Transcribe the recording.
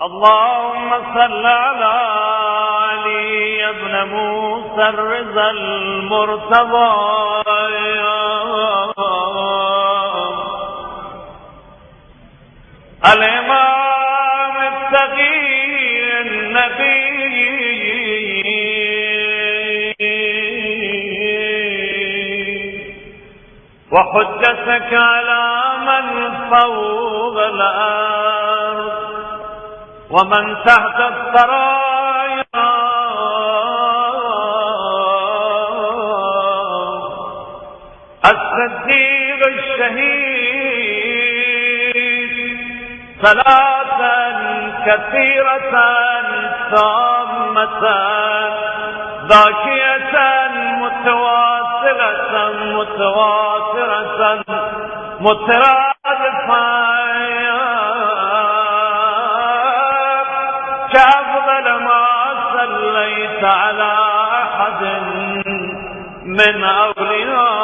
اللهم صل على علي بن موسى الرضا المرتضى الإمام التقي النبي وحجتك على من فوق الأرض ومن تحت الثرايا الصديق الشهيد صلاة كثيرة تامة باقية متواصلة متواترة مترادفة كأفضل ما صليت على أحد من أولياء